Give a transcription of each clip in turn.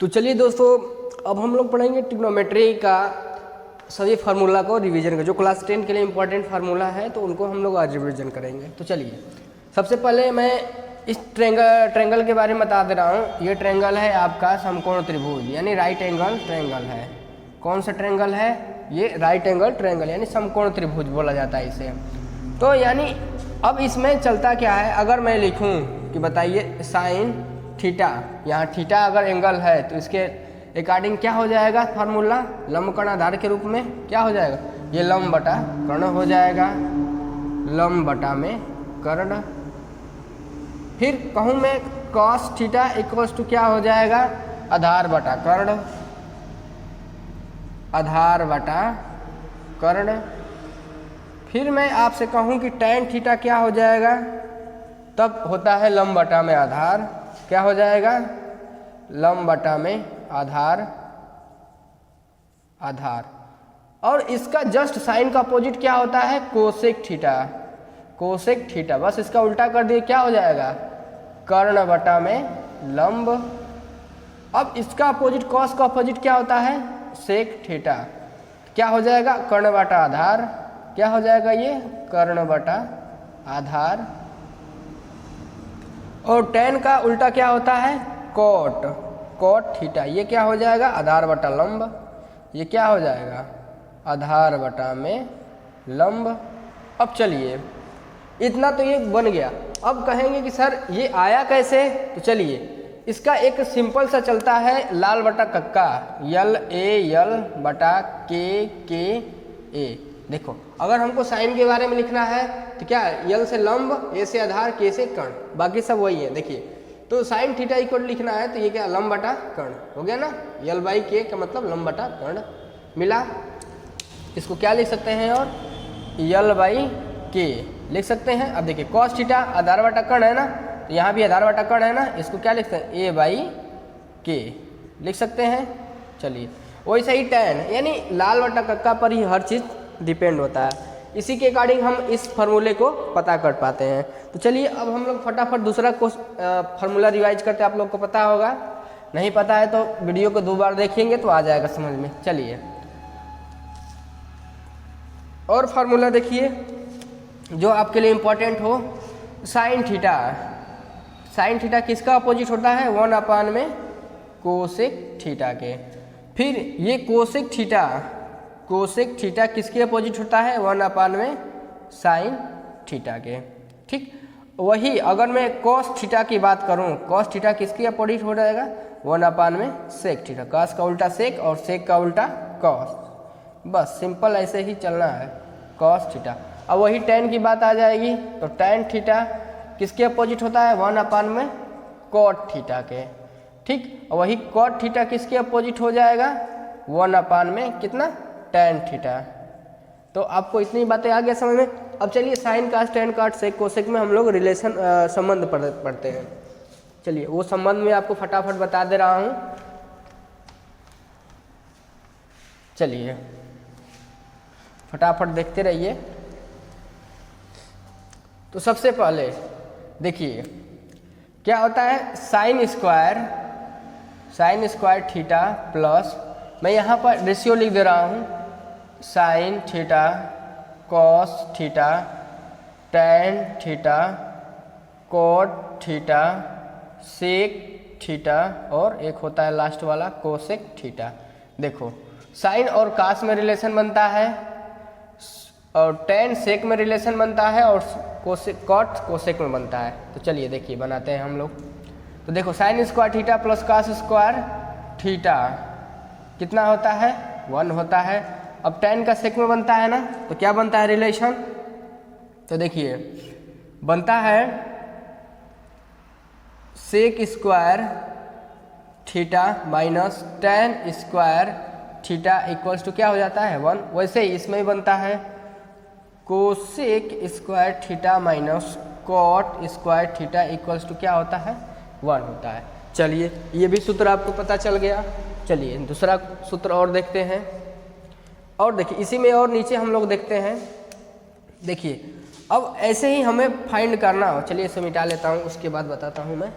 तो चलिए दोस्तों, अब हम लोग पढ़ेंगे ट्रिग्नोमेट्री का सभी फार्मूला को रिवीजन का, जो क्लास 10 के लिए इंपॉर्टेंट फार्मूला है तो उनको हम लोग आज रिवीजन करेंगे। तो चलिए, सबसे पहले मैं इस ट्रेंगल के बारे में बता दे रहा हूँ। ये ट्रेंगल है आपका समकोण त्रिभुज, यानी राइट एंगल ट्रेंगल है। कौन सा ट्रेंगल है? ये राइट एंगल ट्रेंगल, यानी समकोण त्रिभुज बोला जाता है इसे। तो यानी अब इसमें चलता क्या है, अगर मैं लिखूँ कि बताइए साइन थीटा, यहाँ थीटा अगर एंगल है तो इसके अकॉर्डिंग क्या हो जाएगा फार्मूला, लंब कर्ण आधार के रूप में क्या हो जाएगा, ये लंब बटा कर्ण हो जाएगा, लंब बटा में कर्ण। फिर कहूँ मैं कॉस थीटा इक्वल्स टू क्या हो जाएगा, आधार बटा कर्ण, आधार बटा कर्ण। फिर मैं आपसे कहूँ कि tan थीटा क्या हो जाएगा, तब होता है लंब बटा में आधार, क्या हो जाएगा, लंब बटा में आधार, आधार। और इसका जस्ट साइन का अपोजिट क्या होता है, कोसेक थीटा, कोसेक थीटा। बस इसका उल्टा कर दिए, क्या हो जाएगा, कर्ण बटा में लंब। अब इसका अपोजिट, कॉस का अपोजिट क्या होता है, सेक थीटा, क्या हो जाएगा, कर्ण बटा आधार, क्या हो जाएगा ये, कर्ण बटा आधार। और tan का उल्टा क्या होता है, कोट, कोट थीटा, ये क्या हो जाएगा, आधार बटा लंब, ये क्या हो जाएगा, आधार बटा में लंब। अब चलिए, इतना तो ये बन गया। अब कहेंगे कि सर ये आया कैसे, तो चलिए इसका एक सिंपल सा चलता है लाल बटा कक्का, यल बटा के ए। देखो, अगर हमको साइन के बारे में लिखना है तो क्या है, यल से लंब, ए से आधार, के से कर्ण, बाकी सब वही है। देखिए, तो साइन थीटा इक्वल लिखना है तो ये क्या, लंब बटा कर्ण हो गया ना, यल बाई के का मतलब लंब बटा कर्ण मिला। इसको क्या लिख सकते हैं, और यल बाई के लिख सकते हैं। अब देखिए, कॉस थीटा आधार बटा कर्ण है ना, तो यहाँ भी आधार बटा कर्ण है ना, इसको क्या लिखते हैं, ए बाई के लिख सकते हैं। चलिए, वैसे ही tan, यानी लाल बटा कक्का पर ही हर चीज़ डिपेंड होता है, इसी के अकॉर्डिंग हम इस फार्मूले को पता कर पाते हैं। तो चलिए, अब हम लोग फटाफट दूसरा फार्मूला रिवाइज करते हैं। आप लोग को पता होगा, नहीं पता है तो वीडियो को 2 बार देखेंगे तो आ जाएगा समझ में। चलिए, और फार्मूला देखिए जो आपके लिए इम्पोर्टेंट हो, साइन थीटा। साइन थीटा किसका अपोजिट होता है, 1 अपान में कोसेक थीटा के। फिर ये कोसेक थीटा, कोसेक थीटा किसके अपोजिट होता है, 1 अपान में साइन थीटा के। ठीक, वही अगर मैं कॉस थीटा की बात करूं, कॉस थीटा किसके अपोजिट हो जाएगा, 1 अपान में सेक थीटा। कॉस का उल्टा सेक और सेक का उल्टा कॉस, बस सिंपल ऐसे ही चलना है, कॉस थीटा। अब वही tan की बात आ जाएगी, तो tan थीटा किसके अपोजिट होता है, 1 अपान में कॉट थीटा के। ठीक, वही कॉट थीटा किसके अपोजिट हो जाएगा, 1 अपान में कितना, tan थीटा। तो आपको इतनी बातें आ गया समझ में। अब चलिए, साइन कास tan काट सेक कोसेक में हम लोग रिलेशन संबंध पढ़ते हैं। चलिए, वो संबंध में आपको फटाफट बता दे रहा हूँ। चलिए, फटाफट देखते रहिए। तो सबसे पहले देखिए क्या होता है, साइन स्क्वायर थीटा प्लस, मैं यहाँ पर रेशियो लिख दे रहा हूँ, sine theta cos theta tan theta cot theta sec theta, और एक होता है लास्ट वाला कोसेक थीटा। देखो, साइन और कास में रिलेशन बनता है, और tan सेक में रिलेशन बनता है, और कोसेक कॉट कोसेक में बनता है। तो चलिए देखिए, बनाते हैं हम लोग। तो देखो, sine square theta plus cos square theta कितना होता है, 1 होता है। अब tan का सेक में बनता है ना, तो क्या बनता है रिलेशन, तो देखिए बनता है sec square theta minus tan square theta equals to क्या हो जाता है, 1। वैसे ही इसमें भी बनता है cosec square theta minus cot square theta equals to क्या होता है, 1 होता है। चलिए, ये भी सूत्र आपको पता चल गया। चलिए, दूसरा सूत्र और देखते हैं। और देखिए, इसी में और नीचे हम लोग देखते हैं। देखिए, अब ऐसे ही हमें फाइंड करना हो, चलिए इसे मिटा लेता हूँ, उसके बाद बताता हूँ मैं,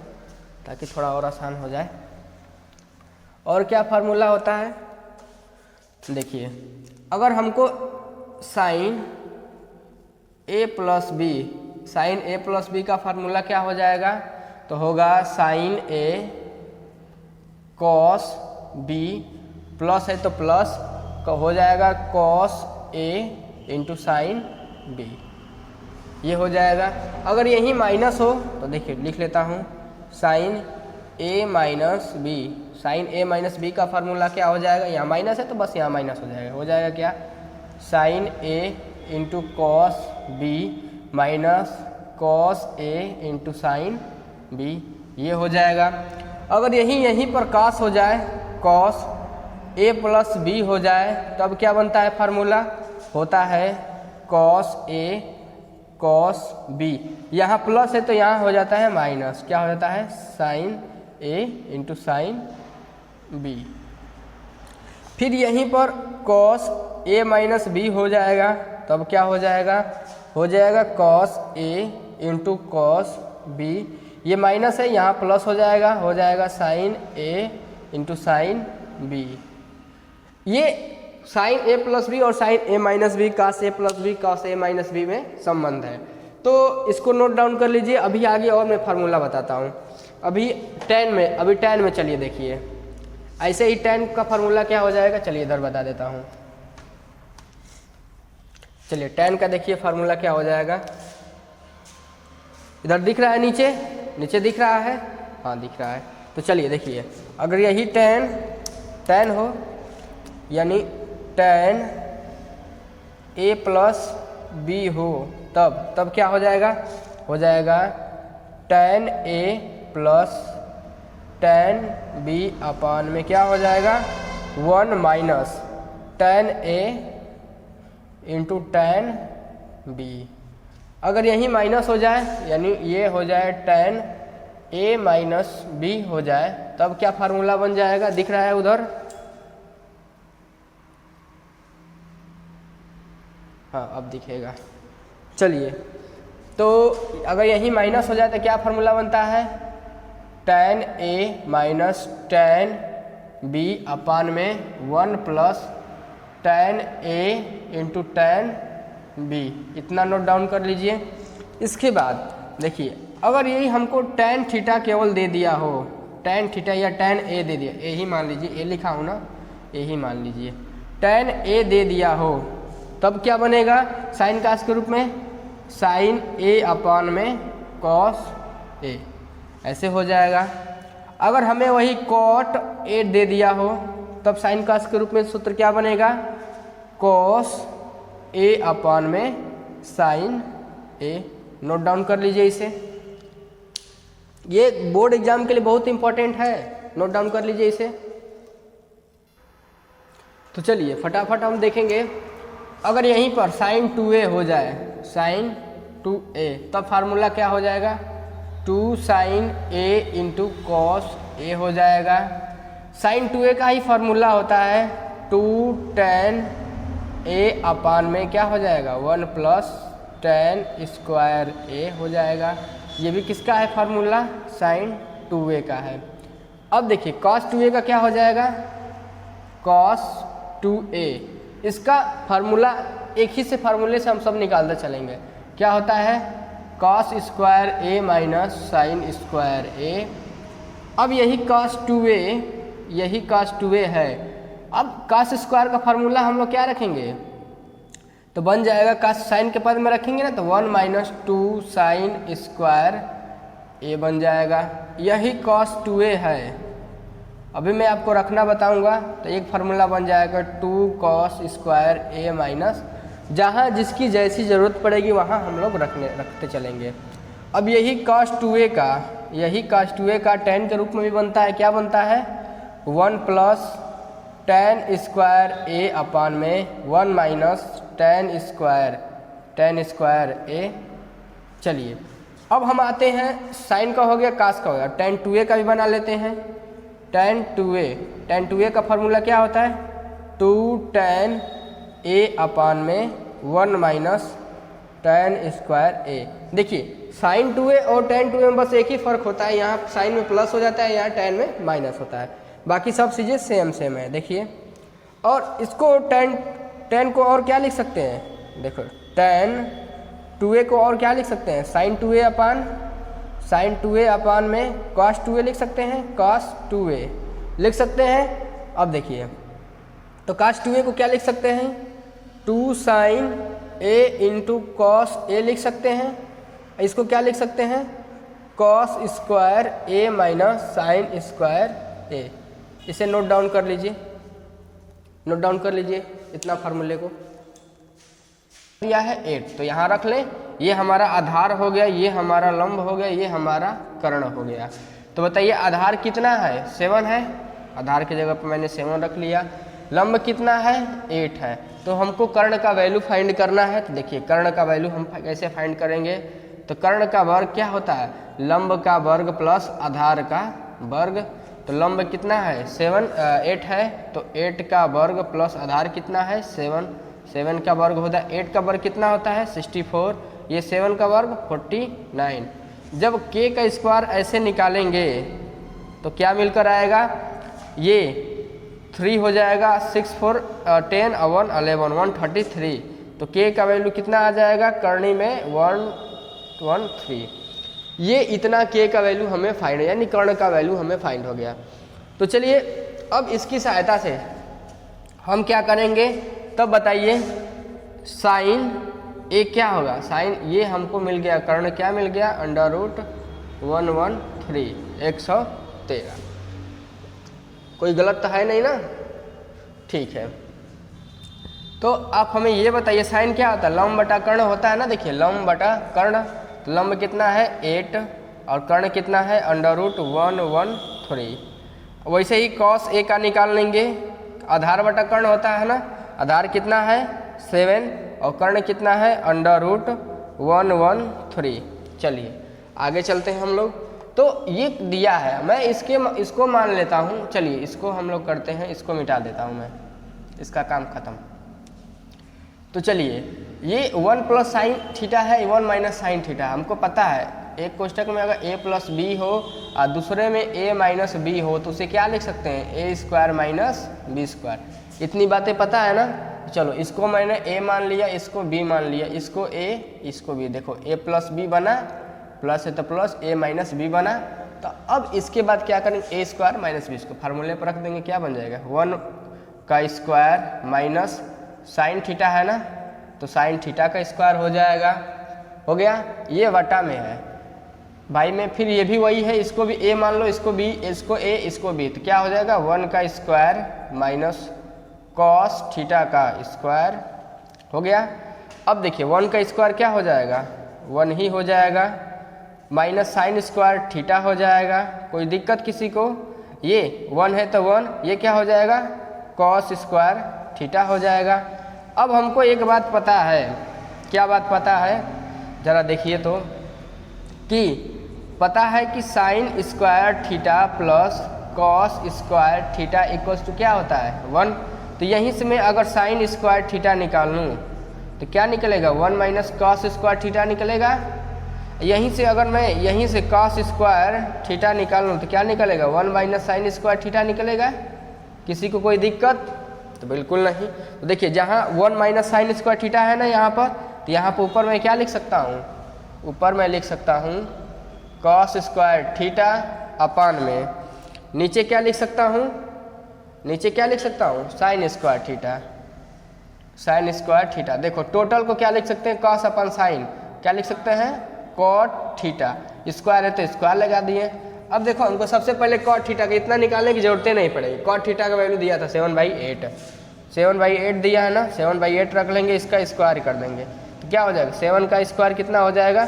ताकि थोड़ा और आसान हो जाए। और क्या फार्मूला होता है, देखिए अगर हमको साइन ए प्लस बी का फार्मूला क्या हो जाएगा, तो होगा साइन ए कॉस बी, प्लस है तो प्लस का हो जाएगा cos A into sine B, ये हो जाएगा। अगर यही माइनस हो तो देखिए लिख लेता हूँ, साइन ए माइनस बी, साइन ए माइनस बी का फार्मूला क्या हो जाएगा, यहाँ माइनस है तो बस यहाँ माइनस हो जाएगा क्या, sine A into cos B minus cos A into sine B, ये हो जाएगा। अगर यहीं पर कॉस हो जाए, कॉस ए प्लस बी हो जाए, तब क्या बनता है फार्मूला, होता है कॉस ए कॉस बी, यहाँ प्लस है तो यहाँ हो जाता है माइनस, क्या हो जाता है sign A into sine B. फिर यहीं पर कॉस ए माइनस बी हो जाएगा, तब क्या हो जाएगा cos A into cos B, ये माइनस है यहाँ प्लस हो जाएगा sign A into sine B. ये साइन ए प्लस बी और sign A minus B, cos A plus B cos A minus B में संबंध है, तो इसको नोट डाउन कर लीजिए। अभी आगे और मैं फार्मूला बताता हूँ। अभी टेन में चलिए देखिए, ऐसे ही टेन का फार्मूला क्या हो जाएगा, चलिए इधर बता देता हूँ। चलिए टेन का देखिए फार्मूला क्या हो जाएगा, इधर दिख रहा है, नीचे दिख रहा है, हाँ दिख रहा है। तो चलिए देखिए, अगर यही टेन हो, यानी टेन ए प्लस बी हो, तब क्या हो जाएगा टेन ए प्लस टेन बी अपान में क्या हो जाएगा 1 माइनस टेन ए इंटू टेन बी। अगर यही माइनस हो जाए, यानी ये हो जाए टेन ए माइनस बी हो जाए, तब क्या फार्मूला बन जाएगा, दिख रहा है उधर, हाँ अब दिखेगा। चलिए, तो अगर यही माइनस हो जाए तो क्या फार्मूला बनता है, टेन ए माइनस टेन बी अपान में 1 प्लस टेन ए इंटू टेन बी, इतना नोट डाउन कर लीजिए। इसके बाद देखिए, अगर यही हमको टेन थीटा केवल दे दिया हो, टेन थीटा या टेन ए दे दिया, ए ही मान लीजिए, ए लिखा हूँ ना, ए ही मान लीजिए, टेन ए दे दिया हो, तब क्या बनेगा साइन कास के रूप में, साइन ए अपान में कॉस ए, ऐसे हो जाएगा। अगर हमें वही कॉट ए दे दिया हो, तब साइन कास के रूप में सूत्र क्या बनेगा, कॉस ए अपान में साइन ए। नोट डाउन कर लीजिए इसे, ये बोर्ड एग्जाम के लिए बहुत इंपॉर्टेंट है, नोट डाउन कर लीजिए इसे। तो चलिए फटाफट हम देखेंगे, अगर यहीं पर साइन 2a हो जाए, साइन 2a, तब फार्मूला क्या हो जाएगा, 2 sine a into cos A हो जाएगा। साइन 2a का ही फार्मूला होता है 2 टेन ए अपान में क्या हो जाएगा 1 प्लस टेन स्क्वायर ए हो जाएगा। ये भी किसका है फार्मूला, साइन 2a का है। अब देखिए कॉस 2a का क्या हो जाएगा, कॉस 2a, इसका फार्मूला एक ही से फार्मूले से हम सब निकालते चलेंगे, क्या होता है cos square A minus sine square ए। अब यही कॉस 2a है, अब कॉस स्क्वायर का फार्मूला हम लोग क्या रखेंगे, तो बन जाएगा कॉस, साइन के पद में रखेंगे ना, तो 1 माइनस 2 साइन स्क्वायर ए बन जाएगा। यही कॉस 2a है, अभी मैं आपको रखना बताऊंगा, तो एक फार्मूला बन जाएगा 2 कॉस स्क्वायर ए माइनस, जहाँ जिसकी जैसी ज़रूरत पड़ेगी वहाँ हम लोग रखते चलेंगे। अब यही कॉस 2a का टेन के रूप में भी बनता है, क्या बनता है 1 प्लस टेन स्क्वायर ए अपान में 1 माइनस टेन स्क्वायर ए। चलिए अब हम आते हैं, साइन का हो गया, कास का हो गया, टेन 2a का भी बना लेते हैं। टेन 2a का फार्मूला क्या होता है, 2 टेन ए अपान में 1 माइनस टेन स्क्वायर ए। देखिए साइन 2a और टेन 2a में बस एक ही फ़र्क होता है, यहाँ साइन में प्लस हो जाता है, यहाँ टेन में माइनस होता है। बाकी सब चीज़ें सेम सेम है। देखिए, और इसको टेन को और क्या लिख सकते हैं, देखो टेन 2a को और क्या लिख सकते हैं, साइन 2a अपान में कॉस 2a लिख सकते हैं, कॉस 2a लिख सकते हैं। अब देखिए, तो कॉस 2a को क्या लिख सकते हैं, 2 sine a into cos a लिख सकते हैं। इसको क्या लिख सकते हैं, cos square a minus sine square a। इसे नोट डाउन कर लीजिए, नोट डाउन कर लीजिए इतना फार्मूले को। दिया है 8, तो यहाँ रख लें, ये हमारा आधार हो गया, ये हमारा लंब हो गया, ये हमारा कर्ण हो गया। तो बताइए आधार कितना है, 7 है, आधार की जगह पर मैंने 7 रख लिया। लंब कितना है, 8 है। तो हमको कर्ण का वैल्यू फाइंड करना है। तो देखिए कर्ण का वैल्यू हम कैसे फाइंड करेंगे, तो कर्ण का वर्ग क्या होता है, लंब का वर्ग प्लस आधार का वर्ग। तो लंब कितना है 8 है, तो 8 का वर्ग प्लस आधार कितना है 7 का वर्ग होता है। 8 का वर्ग कितना होता है 64, ये 7 का वर्ग 49। जब k का स्क्वायर ऐसे निकालेंगे तो क्या मिलकर आएगा, ये 3 हो जाएगा, 6 4 10 और 1 11 133। तो k का वैल्यू कितना आ जाएगा, करनी में 113। ये इतना k का वैल्यू हमें फाइंड, यानी कर्ण का वैल्यू हमें फाइंड हो गया। तो चलिए अब इसकी सहायता से हम क्या करेंगे, तब बताइए साइन ए क्या होगा, साइन ये हमको मिल गया, कर्ण क्या मिल गया, √113 113। कोई गलत तो है नहीं ना, ठीक है। तो आप हमें ये बताइए साइन क्या होता है, लंब बटा कर्ण होता है ना। देखिए लंब बटा कर्ण, तो लंब कितना है 8 और कर्ण कितना है √113। वैसे ही कॉस ए का निकाल लेंगे, आधार बटा कर्ण होता है ना, आधार कितना है 7 और कर्ण कितना है √113। चलिए आगे चलते हैं हम लोग। तो ये दिया है, मैं इसको मान लेता हूँ। चलिए इसको हम लोग करते हैं, इसको मिटा देता हूँ मैं, इसका काम खत्म। तो चलिए ये 1 प्लस साइन थीटा है, 1 माइनस साइन थीटा। हमको पता है एक कोष्टक में अगर a प्लस बी हो और दूसरे में a माइनस बी हो तो उसे क्या लिख सकते हैं, a square minus B square. इतनी बातें पता है ना। चलो इसको मैंने a मान लिया, इसको b मान लिया, इसको a इसको b। देखो a प्लस बी बना, प्लस है तो प्लस, a माइनस बी बना। तो अब इसके बाद क्या करेंगे, a स्क्वायर माइनस बी, इसको फार्मूले पर रख देंगे, क्या बन जाएगा 1 का स्क्वायर माइनस साइन थीटा है ना, तो साइन थीटा का स्क्वायर हो जाएगा, हो गया। ये वटा में है भाई में, फिर ये भी वही है, इसको भी a मान लो, इसको b, इसको a इसको b। तो क्या हो जाएगा 1 का स्क्वायर माइनस कॉस थीटा का स्क्वायर हो गया। अब देखिए 1 का स्क्वायर क्या हो जाएगा 1 ही हो जाएगा, माइनस साइन स्क्वायर थीटा हो जाएगा। कोई दिक्कत किसी को, ये 1 है तो 1, ये क्या हो जाएगा कॉस स्क्वायर थीटा हो जाएगा। अब हमको एक बात पता है, क्या बात पता है, ज़रा देखिए तो, कि पता है कि sine square theta plus cos square theta equals to क्या होता है 1। तो यहीं से मैं अगर साइन स्क्वायर थीटा निकाल लूँ तो क्या निकलेगा 1 माइनस कॉस स्क्वायर थीटा निकलेगा। यहीं से अगर मैं यहीं से कॉस स्क्वायर थीटा निकाल लूँ तो क्या निकलेगा 1 माइनस साइन स्क्वायर थीटा निकलेगा। किसी को कोई दिक्कत, तो बिल्कुल नहीं। तो देखिए जहाँ 1 माइनस साइन स्क्वायर थीटा है ना यहाँ पर, तो यहाँ पर ऊपर मैं क्या लिख सकता हूँ, ऊपर मैं लिख सकता हूँ कॉस स्क्वायर थीटा अपान में, नीचे क्या लिख सकता हूँ, नीचे क्या लिख सकता हूँ sign square theta, sign square theta. देखो टोटल को क्या लिख सकते हैं कॉस अपन साइन, क्या लिख सकते हैं कॉट थीटा, स्क्वायर है तो स्क्वायर लगा दिए। अब देखो हमको सबसे पहले कॉट थीटा का इतना निकालने की जरूरत नहीं पड़ेगी। कॉट थीटा का वैल्यू दिया था 7/8, 7/8 दिया है ना, 7/8 रख लेंगे, इसका स्क्वायर कर देंगे तो क्या हो जाएगा 7 का स्क्वायर कितना हो जाएगा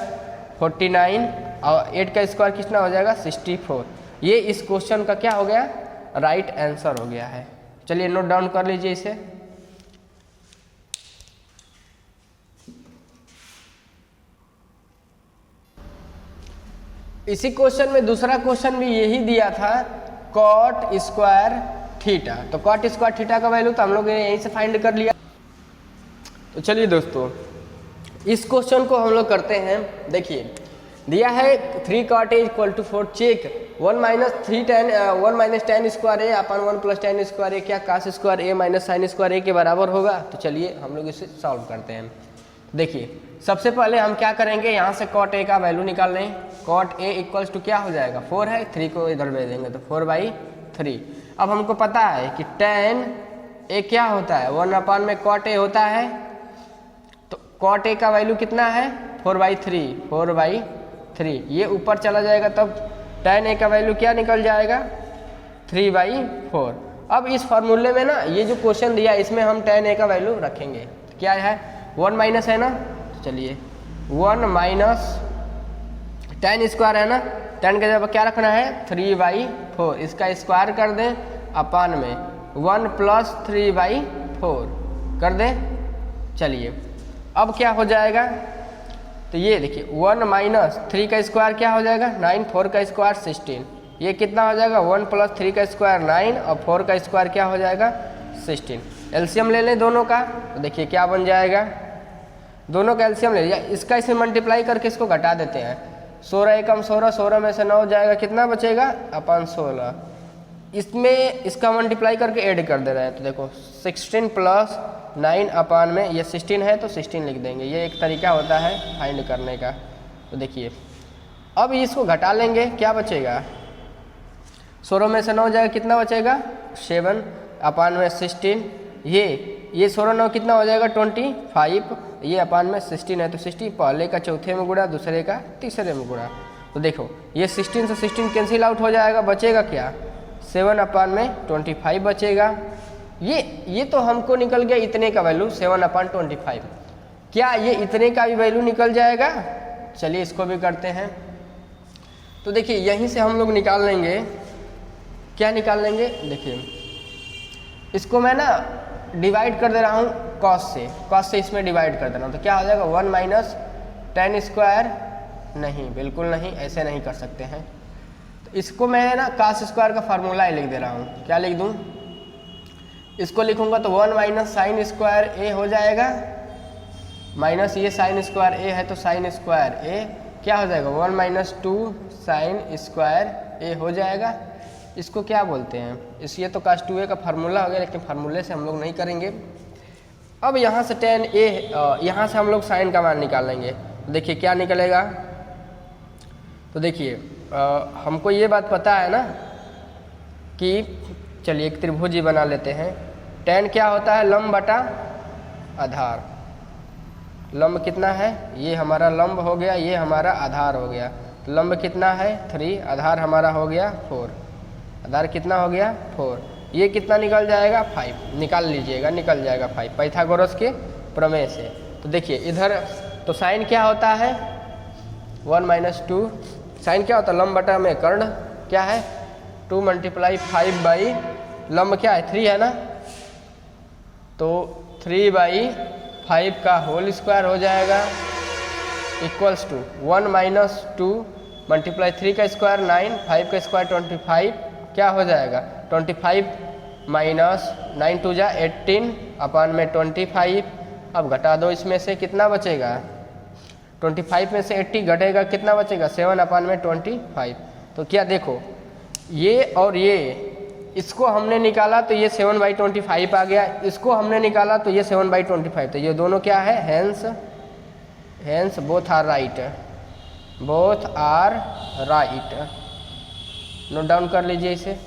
49 और 8 का स्क्वायर कितना हो जाएगा 64। ये इस क्वेश्चन का क्या हो गया राइट आंसर हो गया है। चलिए नोट डाउन कर लीजिए इसे। इसी क्वेश्चन में दूसरा क्वेश्चन भी यही दिया था कॉट स्क्वायर थीटा। तो कॉट स्क्वायर थीटा का वैल्यू तो हम लोग ने यहीं से फाइंड कर लिया। तो चलिए दोस्तों इस क्वेश्चन को हम लोग करते हैं। देखिए दिया है 3 cot a equal to 4, check 1 minus tan square A upon 1 plus tan square A क्या cos square A minus sine square A के बराबर होगा। तो चलिए हम लोग इसे सॉल्व करते हैं। देखिए सबसे पहले हम क्या करेंगे, यहाँ से cot a का वैल्यू निकाल लें। cot a इक्वल्स टू क्या हो जाएगा 4 है, 3 को इधर भेज देंगे तो 4/3। अब हमको पता है कि tan a क्या होता है 1 अपान में cot a होता है, तो cot a का वैल्यू कितना है 4/3। ये ऊपर चला जाएगा तब tan a का वैल्यू क्या निकल जाएगा 3/4। अब इस फार्मूले में ना ये जो क्वेश्चन दिया इसमें हम tan a का वैल्यू रखेंगे। क्या है 1 माइनस है ना, तो चलिए 1 माइनस tan स्क्वायर है ना, tan का जब क्या रखना है 3/4, इसका स्क्वायर कर दें अपान में 1 प्लस 3/4 कर दें। चलिए अब क्या हो जाएगा, तो ये देखिए 1 माइनस 3 का स्क्वायर क्या हो जाएगा 9, 4 का स्क्वायर 16, ये कितना हो जाएगा 1 प्लस 3 का स्क्वायर 9 और 4 का स्क्वायर क्या हो जाएगा 16। एलसीएम ले लें दोनों का, तो देखिए क्या बन जाएगा, दोनों का एलसीएम ले लिया, इसका इसे मल्टीप्लाई करके इसको घटा देते हैं। 16 एकम 16, 16 में से 9 जाएगा, कितना बचेगा अपन 16, इसमें इसका मल्टीप्लाई करके ऐड कर दे रहे हैं। तो देखो 16 प्लस 9 अपान में ये 16 है तो 16 लिख देंगे, ये एक तरीका होता है फाइंड करने का। तो देखिए अब इसको घटा लेंगे, क्या बचेगा 16 में से 9 जाएगा, कितना बचेगा 7 अपान में 16, ये 16 9 कितना हो जाएगा 25, ये अपान में 16 है तो 16 पहले का चौथे में गुणा, दूसरे का तीसरे में गुणा। तो देखो ये 16 से 16 कैंसिल आउट हो जाएगा, बचेगा क्या 7 अपान में 25 बचेगा। ये तो हमको निकल गया इतने का वैल्यू 7/25। क्या ये इतने का भी वैल्यू निकल जाएगा, चलिए इसको भी करते हैं। तो देखिए यहीं से हम लोग निकाल लेंगे, क्या निकाल लेंगे, देखिए इसको मैं ना डिवाइड कर दे रहा हूँ cos से इसमें डिवाइड कर दे रहा हूँ, तो क्या हो जाएगा 1 माइनस tan स्क्वायर, नहीं बिल्कुल नहीं, ऐसे नहीं कर सकते हैं। तो इसको मैं ना cos स्क्वायर का फार्मूला ही लिख दे रहा हूँ, क्या लिख दूँ, इसको लिखूंगा तो 1 माइनस साइन स्क्वायर ए हो जाएगा, माइनस ये साइन स्क्वायर ए है तो साइन स्क्वायर ए क्या हो जाएगा 1 माइनस 2 साइन स्क्वायर ए हो जाएगा। इसको क्या बोलते हैं, ये तो cos 2a का फार्मूला हो गया, लेकिन फार्मूले से हम लोग नहीं करेंगे। अब यहाँ से tan a, यहाँ से हम लोग साइन का मान निकाल लेंगे। देखिए क्या निकलेगा, तो देखिए हमको ये बात पता है ना कि चलिए एक त्रिभुज ही बना लेते हैं। tan क्या होता है लंब बटा आधार, लंब कितना है, ये हमारा लंब हो गया, ये हमारा आधार हो गया। लंब कितना है 3, आधार हमारा हो गया 4, आधार कितना हो गया 4, ये कितना निकल जाएगा 5, निकाल लीजिएगा, निकल जाएगा 5 पाइथागोरस के प्रमेय से। तो देखिए इधर तो साइन क्या होता है 1 माइनस 2, साइन क्या होता है लंब बटा में कर्ण, क्या है 2 मल्टीप्लाई 5 बाई लंब क्या है 3 है ना, तो 3/5 का होल स्क्वायर हो जाएगा इक्वल्स टू 1 माइनस 2 मल्टीप्लाई 3 का स्क्वायर 9, 5 का स्क्वायर 25, क्या हो जाएगा 25 माइनस 9 2 जा 18 अपान में 25। अब घटा दो, इसमें से कितना बचेगा 25 में से 80 घटेगा, कितना बचेगा 7 अपान में 25। तो क्या देखो ये और ये, इसको हमने निकाला तो ये 7/25 आ गया, इसको हमने निकाला तो ये 7/25, तो ये दोनों क्या है hence both are right, both are right. Note down कर लीजिए इसे।